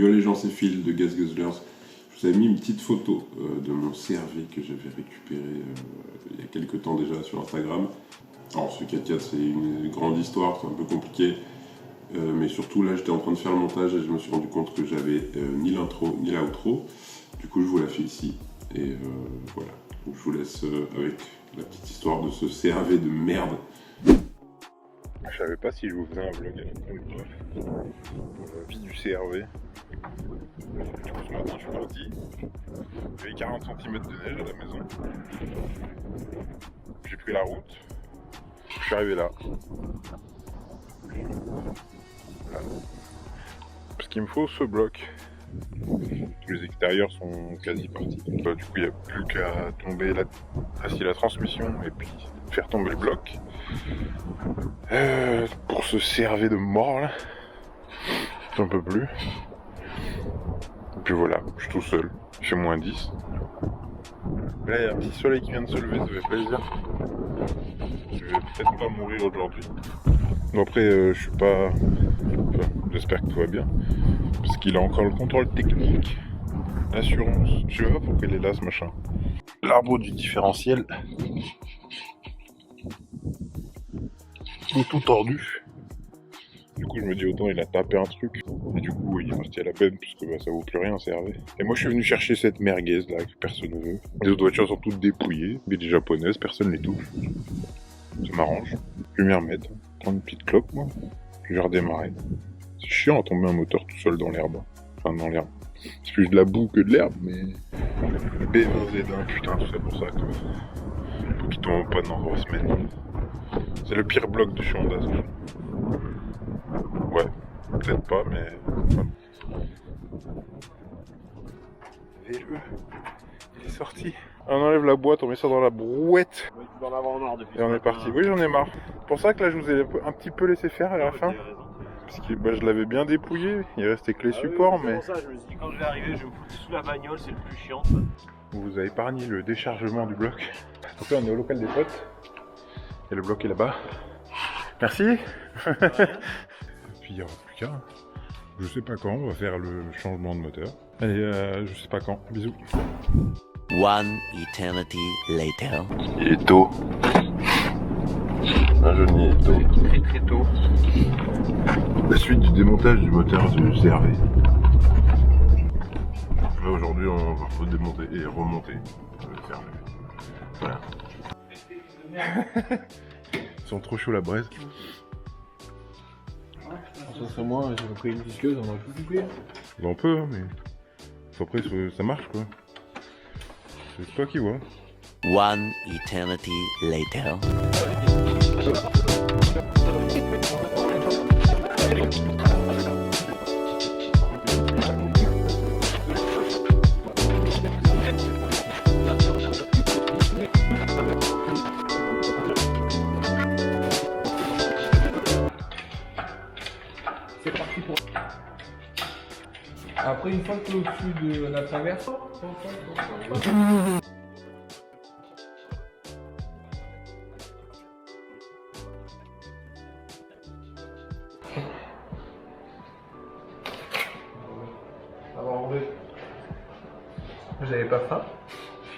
Yo les gens, c'est Phil de Gas Guzzlers. Je vous avais mis une petite photo de mon CRV que j'avais récupéré il y a quelques temps déjà sur Instagram. Alors ce 4x4 c'est une grande histoire, c'est un peu compliqué. Mais surtout là j'étais en train de faire le montage et je me suis rendu compte que j'avais ni l'intro ni l'outro. Du coup je vous la fais ici. Et voilà. Donc, je vous laisse avec la petite histoire de ce CRV de merde. Je savais pas si je vous faisais un vlog à la bref. Pour la vie du CRV. Du coup, ce matin, je suis parti. Il y avait 40 cm de neige à la maison. J'ai pris la route. Je suis arrivé là. Voilà. Parce qu'il me faut ce bloc. Tous les extérieurs sont quasi partis. Du coup, il n'y a plus qu'à tomber la transmission et puis faire tomber le bloc. Pour ce CRV de mort là. J'en peux plus. Et puis voilà, je suis tout seul. Il fait moins 10. Là, il y a un petit soleil qui vient de se lever, ça fait plaisir. Je vais peut-être pas mourir aujourd'hui. Bon, après, je suis pas... Enfin, j'espère que tout va bien. Parce qu'il a encore le contrôle technique. L'assurance. Je sais pas pourquoi il est là, ce machin. L'arbre du différentiel. Il est tout tordu. Du coup, je me dis autant il a tapé un truc. Et du coup, il est parti à la peine, puisque bah, ça vaut plus rien, CRV. Et moi, je suis venu chercher cette merguez là, que personne ne veut. Les autres voitures sont toutes dépouillées, mais les japonaises, personne les touche. Ça m'arrange. Je vais m'y remettre. Prendre une petite clope, moi. Je vais redémarrer. C'est chiant à tomber un moteur tout seul dans l'herbe. Enfin, dans l'herbe. C'est plus de la boue que de l'herbe, mais... Le B20Z1, putain, tout ça pour ça, quoi. Faut qu'il tombe en panne dans 3 semaines. C'est le pire bloc de chez Honda, ça. Ouais, peut-être pas, mais... Enfin... VE, il est sorti. On enlève la boîte, on met ça dans la brouette. Et on est parti. Oui, j'en ai marre. C'est pour ça que là, je vous ai un petit peu laissé faire à la fin. Parce que bah, je l'avais bien dépouillé. Il restait que les supports, mais... C'est pour ça, je me suis dit, quand je vais arriver, je vais me foutre sous la bagnole, c'est le plus chiant. On vous a épargné le déchargement du bloc. Donc là, on est au local des potes. Et le bloc est là-bas. Merci. Et puis il n'y aura plus qu'à. Je sais pas quand, on va faire le changement de moteur. Allez, je sais pas quand. Bisous. One eternity later. Il est tôt. Un jeudi est tôt. Très très tôt. La suite du démontage du moteur du CRV. Là aujourd'hui on va redémonter et remonter le CRV. Voilà. Ils sont trop chauds la braise. Ça c'est moi, j'ai pris une disqueuse, on va tout couper. On peut, hein, mais après ça marche quoi. C'est toi qui vois. One eternity later. C'est parti pour... Après, une fois que tu es au-dessus de la traverse... Alors, vous avez pas faim?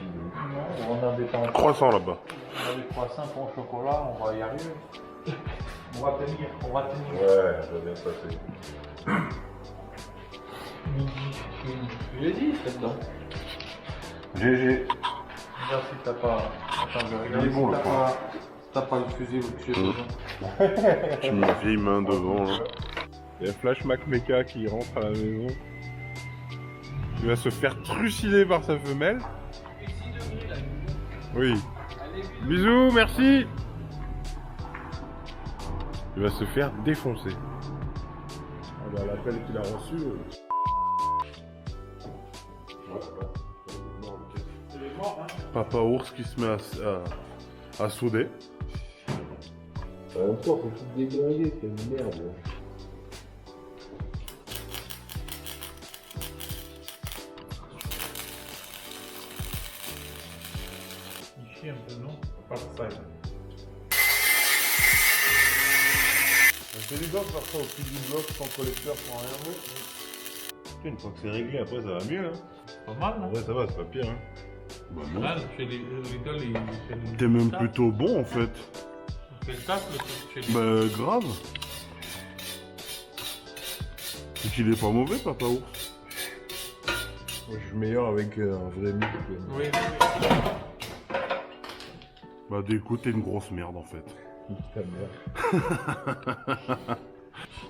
Non, on avait pas... Croissant là-bas. On avait croissant pour le chocolat, on va y arriver. On va tenir, on va tenir. Ouais, ça va bien se passer. J'ai dit, c'est dedans. GG. Regarde si t'as pas... Attends, je vais Il est regarder bon, si le t'as pas le fusil au-dessus de toi. J'ai mis une vieille main devant là. Il y a Flash Mac Mecha qui rentre à la maison. Il va se faire trucider par sa femelle. Oui. Bisous, merci. Il va se faire défoncer. Ah bah l'appel qu'il a reçu. Papa ours qui se met à souder. En même temps, faut tout déglinguer, c'est une merde. Il chie un peu, non? Pas de ça. C'est évident de faire ça au pied du bloc sans collecteur pour rien. Une fois que c'est réglé, après ça va mieux. Hein. Pas mal, En non? vrai, ça va, c'est pas pire. Hein. Bah non. Là, chez les Lidl, ils fait le T'es même taf. plutôt bon en fait. Il fait le taf, le truc chez les... Bah grave. Et qu'il est pas mauvais, Papa Ours. Moi, je suis meilleur avec un vrai mythe. Oui, Bah d'écoute, t'es une grosse merde en fait. Ta mère.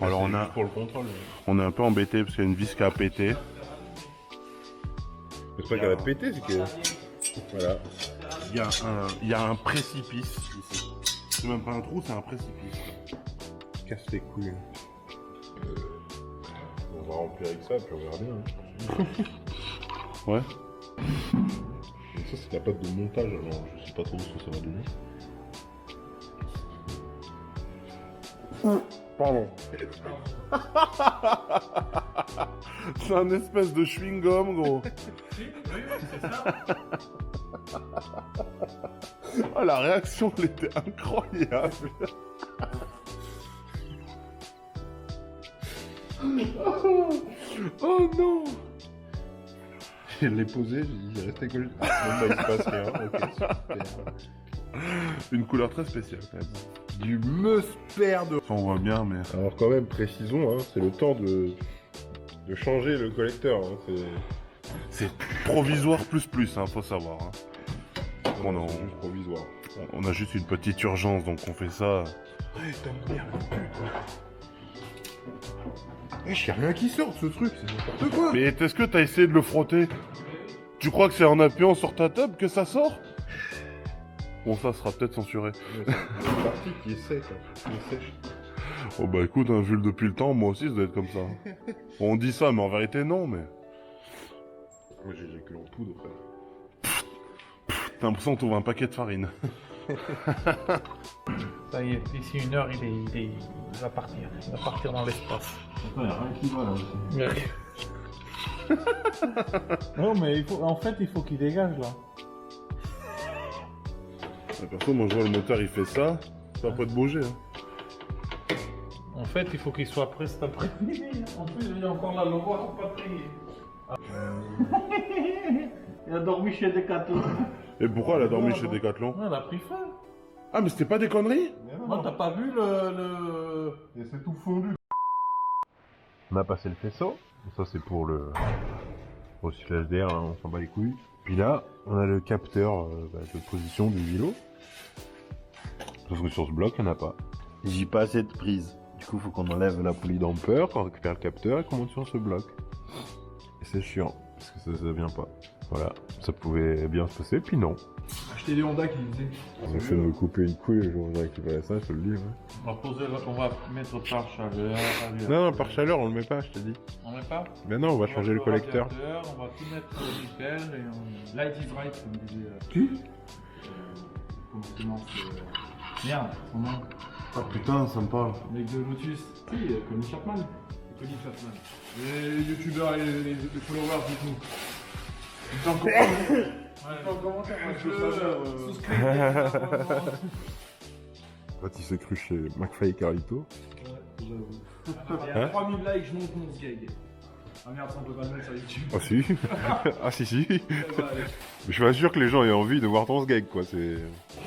Alors on C'est a, juste pour le contrôle. on est un peu embêté parce qu'il y a une vis qui a pété. C'est pas qu'elle a pété, c'est que. Voilà. Il y a un précipice ici. C'est même pas un trou, c'est un précipice. Casse les couilles. On va remplir avec ça, puis on verra bien. Hein. Ouais. Et ça, c'est la pâte de montage, alors je sais pas trop ce que ça va donner. Pardon. C'est un espèce de chewing-gum, gros. oui, c'est ça. Oh, la réaction, elle était incroyable. Oh non. Je l'ai posé, j'ai dit, il restait collé. Bon, bah, il se passe rien. Ok, super. Une couleur très spéciale, quand même. Du Meusper de. On voit bien, mais... Alors, quand même, précisons, hein, c'est le temps de changer le collecteur. Hein, C'est provisoire plus, hein, faut savoir. Hein. On a, c'est juste provisoire. on a juste une petite urgence, donc on fait ça. Wesh, y'a rien qui sort de ce truc, c'est n'importe quoi. Mais est-ce que t'as essayé de le frotter? Tu crois que c'est en appuyant sur ta table que ça sort? Bon, ça sera peut-être censuré. C'est une partie qui est sec, hein, qui est sèche. Oh bah écoute, hein, vu le depuis le temps, moi aussi ça doit être comme ça. Bon, on dit ça, mais en vérité non, mais... Moi, j'ai que en poudre, frère. T'as l'impression qu'on trouve un paquet de farine. Ça y est, d'ici 1 heure, il va partir. Il va partir dans l'espace. Attends, y'a rien qui va là aussi. Non, mais en fait, il faut qu'il dégage là. Perso, moi je vois le moteur il fait ça, ça va pas de bouger. Hein. En fait, il faut qu'il soit prêt cet après-midi. En plus, il y a encore la logo à pas trier. Il a dormi chez Decathlon. Et pourquoi elle a dormi chez Decathlon? Non, elle a pris faim. Ah mais c'était pas des conneries? Non, t'as pas vu le... Et c'est tout fondu. On a passé le faisceau. Ça, c'est pour le recyclage d'air, hein, on s'en bat les couilles. Puis là, on a le capteur de position du vélo. Sauf que sur ce bloc, il n'y en a pas. J'ai pas assez de prise. Du coup, il faut qu'on enlève la poulie d'ampère, qu'on récupère le capteur et qu'on monte sur ce bloc. Et c'est chiant, parce que ça vient pas. Voilà, ça pouvait bien se passer, puis non. Acheter des Honda qui disaient. On a fait de me couper une couille le jour où j'ai récupéré ça, je te le dis. Ouais. On va mettre par chaleur. Non, par chaleur, on le met pas, je te dis. On met pas. Mais non, on va changer le collecteur. On va tout mettre au nickel et on... Light is right, comme disait... Qui Comment Merde, son nom. Ah putain, ça me parle. Le mec de Lotus. Si, Connie Chapman. Connie Chapman. Les youtubeurs et les followers du coup. Dans le commentaire, Quand il s'est cru chez McFly et Carlito. Il y a 3000 likes, je monte mon gag. Ah merde, ça on peut pas le mettre sur YouTube. Ah si. Ah si si. Ça va aller. Mais je suis pas sûr que les gens aient envie de voir ton sgeg quoi, c'est...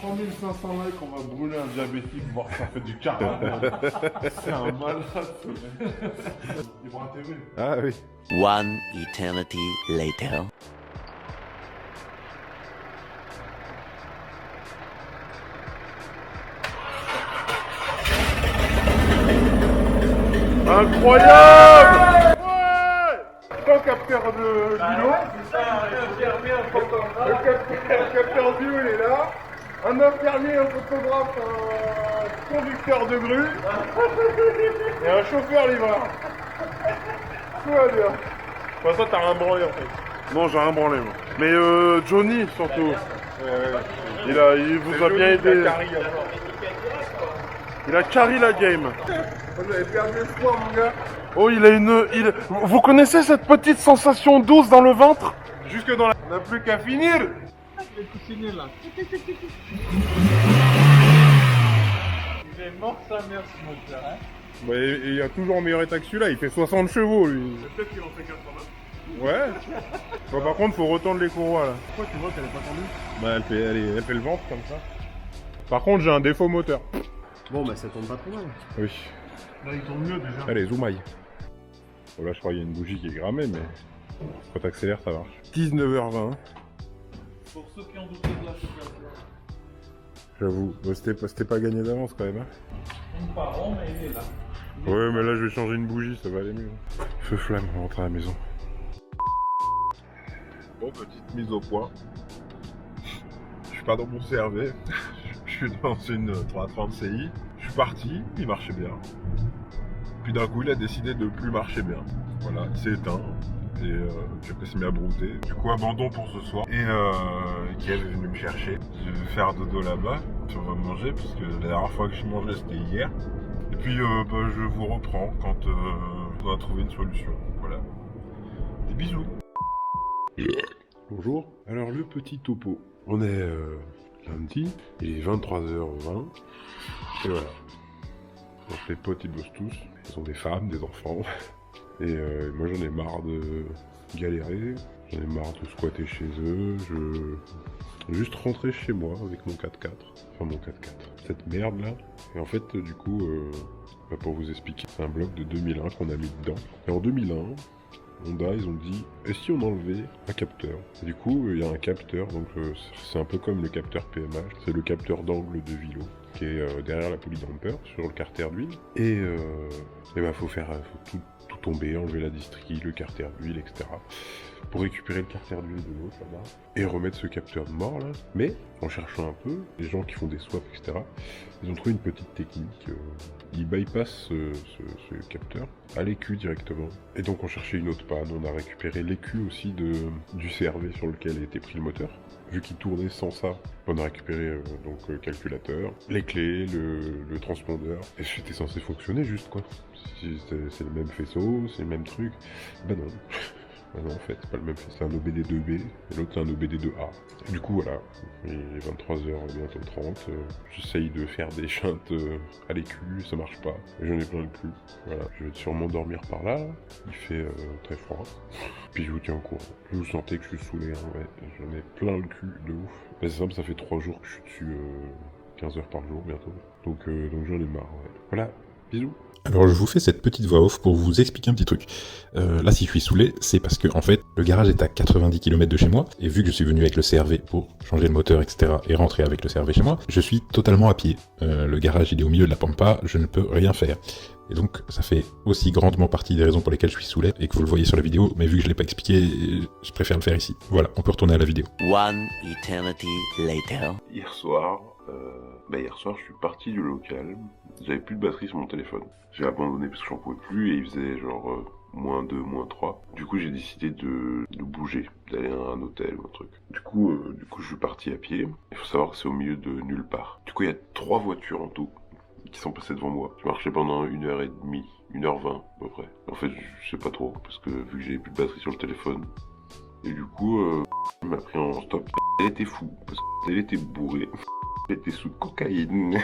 3500 likes, on va brûler un diabétique, voir que ça fait du caramel. C'est un malade. Il prend un TV. Ah oui. One eternity later. Incroyable! Ouais! Ton capteur de vélo. C'est ça, Le capteur bio il est là. Un infirmier, un photographe, un conducteur de grue. Et un chauffeur livreur. Tout va bien. Enfin, ça, t'as rien branlé en fait. Non, j'ai rien branlé moi. Mais Johnny surtout. Il vous a bien aidé. Il a carry la game. Moi j'avais perdu espoir mon gars. Oh, vous connaissez cette petite sensation douce dans le ventre? Jusque dans la... On n'a plus qu'à finir. Il est coussiné là. Il est mort sa mère ce moteur, hein. Bah, et il y a toujours en meilleur état que celui-là, il fait 60 chevaux lui. Peut-être qu'il en fait 80. Ouais. Bon, par contre, faut retendre les courroies là. Pourquoi tu vois qu'elle est pas tendue? Bah, elle fait le ventre comme ça. Par contre, j'ai un défaut moteur. Bon, bah ça tombe pas trop mal. Oui. Là, il tourne mieux déjà. Allez, zoomaille. Bon, là, je crois qu'il y a une bougie qui est grammée, mais quand t'accélères, ça marche. 19h20. Pour ceux qui ont douté de la situation. J'avoue, bah, c'était pas gagné d'avance quand même. Hein. On pas rond, mais il est là. Ouais, mais là, je vais changer une bougie, ça va aller mieux. Feu flamme, on rentre à la maison. Bon, petite mise au point. Je suis pas dans mon CRV. Je suis dans une 330 CI. Je suis parti, il marchait bien. Puis d'un coup, il a décidé de plus marcher bien. Voilà, il s'est éteint. Et j'ai passé mis à brouter. Du coup, abandon pour ce soir. Et Kev est venu me chercher. Je vais faire dodo là-bas. Puis on va manger, parce que la dernière fois que je mangeais, c'était hier. Et puis, je vous reprends quand on a trouvé une solution. Voilà. Des bisous. Bonjour. Alors, le petit topo. On est lundi. Il est 23h20. Et voilà. Donc, les potes, ils bossent tous. Ils ont des femmes, des enfants. Et moi j'en ai marre de galérer, j'en ai marre de squatter chez eux, je veux juste rentrer chez moi avec mon 4x4, enfin mon 4x4, cette merde là. Et en fait du coup, pour vous expliquer, c'est un bloc de 2001 qu'on a mis dedans. Et en 2001, Honda ils ont dit, et si on enlevait un capteur? Et du coup il y a un capteur, donc c'est un peu comme le capteur PMH, c'est le capteur d'angle de Vilo qui est derrière la polydamper sur le carter d'huile. Et faut tout tomber, enlever la distrie, le carter d'huile, etc. pour récupérer le carter d'huile de l'autre là-bas et remettre ce capteur de mort là. Mais en cherchant un peu, les gens qui font des swaps, etc., ils ont trouvé une petite technique. Ils bypassent ce capteur à l'écu directement. Et donc on cherchait une autre panne, on a récupéré l'écu aussi du CRV sur lequel était pris le moteur. Vu qu'il tournait sans ça, on a récupéré calculateur, les clés, le transpondeur, et c'était censé fonctionner juste quoi. C'est le même faisceau, c'est le même truc. Ben non. Ben non en fait, c'est pas le même faisceau. C'est un OBD2B, et l'autre c'est un OBD2A. Et du coup voilà, il est 23h, bientôt 30, j'essaye de faire des chintes à l'écu, ça marche pas, et j'en ai plein le cul. Voilà, je vais sûrement dormir par là, il fait très froid. Puis je vous tiens au courant. Vous sentez que je suis saoulé, hein, ouais. J'en ai plein le cul de ouf. Mais c'est simple, ça fait 3 jours que je suis dessus 15 heures par jour bientôt. Donc j'en ai marre, ouais. Voilà, bisous. Alors je vous fais cette petite voix off pour vous expliquer un petit truc. Là si je suis saoulé, c'est parce que en fait le garage est à 90 km de chez moi, et vu que je suis venu avec le CRV pour changer le moteur, etc., et rentrer avec le CRV chez moi, je suis totalement à pied. Le garage il est au milieu de la pampa, je ne peux rien faire. Et donc ça fait aussi grandement partie des raisons pour lesquelles je suis saoulé, et que vous le voyez sur la vidéo, mais vu que je l'ai pas expliqué, je préfère le faire ici. Voilà, on peut retourner à la vidéo. One eternity later. Hier soir, je suis parti du local. J'avais plus de batterie sur mon téléphone. J'ai abandonné parce que j'en pouvais plus et il faisait genre -2, -3. Du coup, j'ai décidé de bouger, d'aller à un hôtel ou un truc. Du coup, je suis parti à pied. Il faut savoir que c'est au milieu de nulle part. Du coup, il y a 3 voitures en tout qui sont passées devant moi. Je marchais pendant 1h30, 1h20 à peu près. En fait, je sais pas trop parce que vu que j'avais plus de batterie sur le téléphone. Et du coup, il m'a pris en stop. Elle était fou parce qu'elle était bourrée. Elle était sous cocaïne.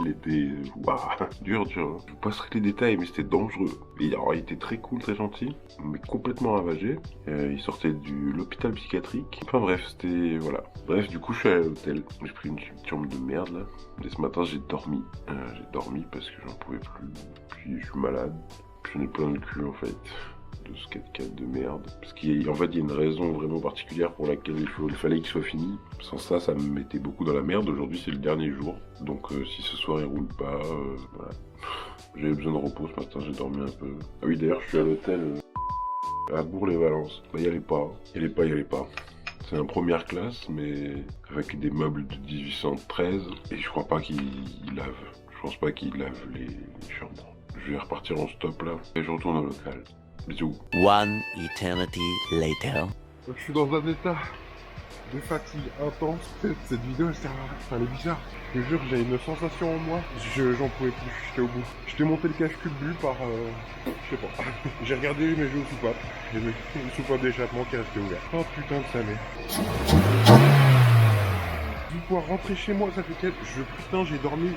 Il était... Waouh, dur. Je vous passerai les détails, mais c'était dangereux. Et alors, il était très cool, très gentil, mais complètement ravagé. Il sortait de l'hôpital psychiatrique. Enfin bref, c'était... Voilà. Bref, du coup, je suis allé à l'hôtel. J'ai pris une chambre de merde, là. Et ce matin, j'ai dormi. J'ai dormi parce que j'en pouvais plus. Puis, je suis malade. J'en ai plein le cul, en fait. De ce 4x4 de merde. Parce qu'en fait, il y a une raison vraiment particulière pour laquelle il fallait qu'il soit fini. Sans ça, ça me mettait beaucoup dans la merde. Aujourd'hui, c'est le dernier jour. Donc, si ce soir il roule pas, voilà. J'avais besoin de repos ce matin, j'ai dormi un peu. Ah oui, d'ailleurs, je suis à l'hôtel à Bourg-les-Valences. Bah, y allez pas. C'est un première classe, mais avec des meubles de 1813. Et je crois pas qu'il lave. Je pense pas qu'il lave les chambres. Je vais repartir en stop là. Et je retourne au local. Bisous. One eternity later. Je suis dans un état de fatigue intense. Cette vidéo, elle est bizarre. Je te jure, j'ai une sensation en moi. J'en pouvais plus, j'étais au bout. Je t'ai monté le cache-cul bu par... je sais pas. J'ai regardé mes jeux aux soupapes. J'ai mis une soupape d'échappement qui est restée ouverte. Oh putain de sa mère. Je vais pouvoir rentrer chez moi, ça fait quel... Putain, j'ai dormi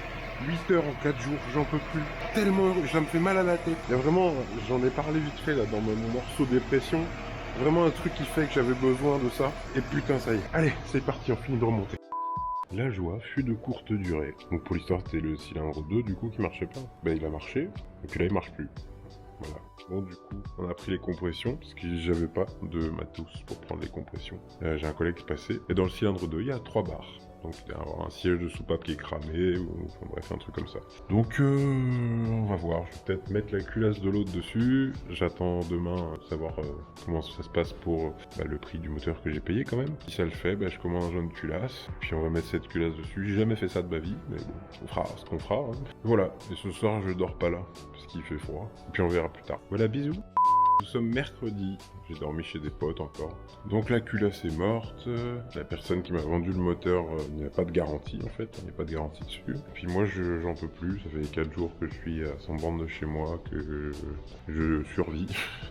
8 heures en 4 jours, j'en peux plus. Tellement, ça me fait mal à la tête. Il y a vraiment, j'en ai parlé vite fait là dans mon morceau dépression. Vraiment un truc qui fait que j'avais besoin de ça. Et putain, ça y est. Allez, c'est parti, on finit de remonter. La joie fut de courte durée. Donc pour l'histoire, c'était le cylindre 2 du coup qui marchait pas. Ben il a marché, et puis là il marche plus. Voilà. Bon du coup, on a pris les compressions, parce que j'avais pas de matos pour prendre les compressions. J'ai un collègue qui passait, et dans le cylindre 2, il y a 3 barres. Donc il va y avoir un siège de soupape qui est cramé, ou enfin, bref, un truc comme ça. Donc on va voir, je vais peut-être mettre la culasse de l'autre dessus. J'attends demain savoir comment ça se passe pour le prix du moteur que j'ai payé quand même. Si ça le fait, je commande un jaune culasse, puis on va mettre cette culasse dessus. J'ai jamais fait ça de ma vie, mais bon, on fera ce qu'on fera. Hein. Voilà, et ce soir je dors pas là, parce qu'il fait froid, et puis on verra plus tard. Voilà, bisous. Nous sommes mercredi, j'ai dormi chez des potes encore. Donc la culasse est morte, la personne qui m'a vendu le moteur, il n'y a pas de garantie en fait, il n'y a pas de garantie dessus. Et puis moi j'en peux plus, ça fait 4 jours que je suis à 100 bornes de chez moi, que je survis.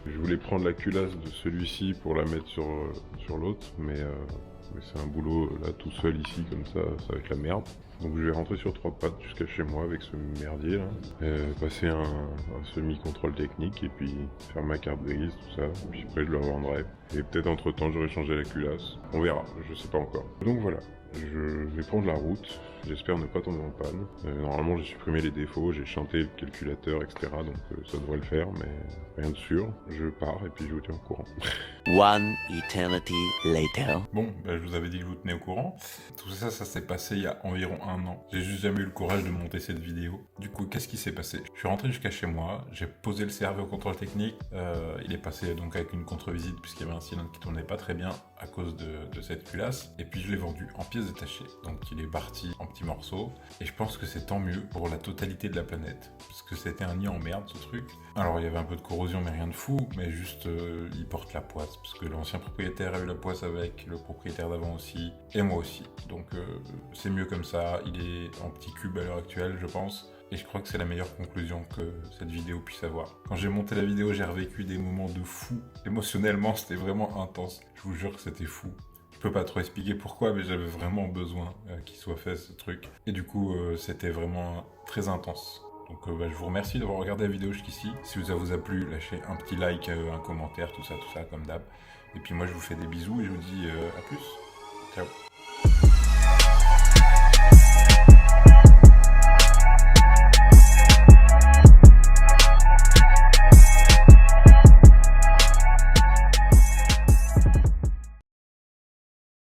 Je voulais prendre la culasse de celui-ci pour la mettre sur l'autre, mais c'est un boulot là tout seul ici comme ça va être la merde. Donc je vais rentrer sur 3 pattes jusqu'à chez moi avec ce merdier là, passer un semi-contrôle technique et puis faire ma carte grise, tout ça, et puis après je le revendrai. Et peut-être entre temps j'aurai changé la culasse, on verra, je sais pas encore. Donc voilà, je vais prendre la route, j'espère ne pas tomber en panne. Normalement j'ai supprimé les défauts, j'ai chanté le calculateur, etc. Donc ça devrait le faire, mais rien de sûr. Je pars et puis je vous tiens au courant. One eternity later. Bon, je vous avais dit que je vous tenais au courant. Tout ça, ça s'est passé il y a environ 1 an. J'ai juste jamais eu le courage de monter cette vidéo. Du coup, qu'est-ce qui s'est passé? Je suis rentré jusqu'à chez moi, j'ai posé le serveur au contrôle technique. Il est passé donc avec une contre-visite puisqu'il y avait un cylindre qui tournait pas très bien à cause de cette culasse. Et puis je l'ai vendu en pièces détachées. Donc il est parti en petits morceaux. Et je pense que c'est tant mieux pour la totalité de la planète. Parce que c'était un nid en merde ce truc. Alors il y avait un peu de corrosion mais rien de fou. Mais juste il porte la poisse. Parce que l'ancien propriétaire a eu la poisse avec, le propriétaire d'avant aussi. Et moi aussi. Donc c'est mieux comme ça. Il est en petits cubes à l'heure actuelle je pense. Et je crois que c'est la meilleure conclusion que cette vidéo puisse avoir. Quand j'ai monté la vidéo, j'ai revécu des moments de fou. Émotionnellement, c'était vraiment intense. Je vous jure que c'était fou. Je peux pas trop expliquer pourquoi, mais j'avais vraiment besoin qu'il soit fait ce truc. Et du coup, c'était vraiment très intense. Donc je vous remercie d'avoir regardé la vidéo jusqu'ici. Si ça vous a plu, lâchez un petit like, un commentaire, tout ça, comme d'hab. Et puis moi, je vous fais des bisous et je vous dis à plus. Ciao.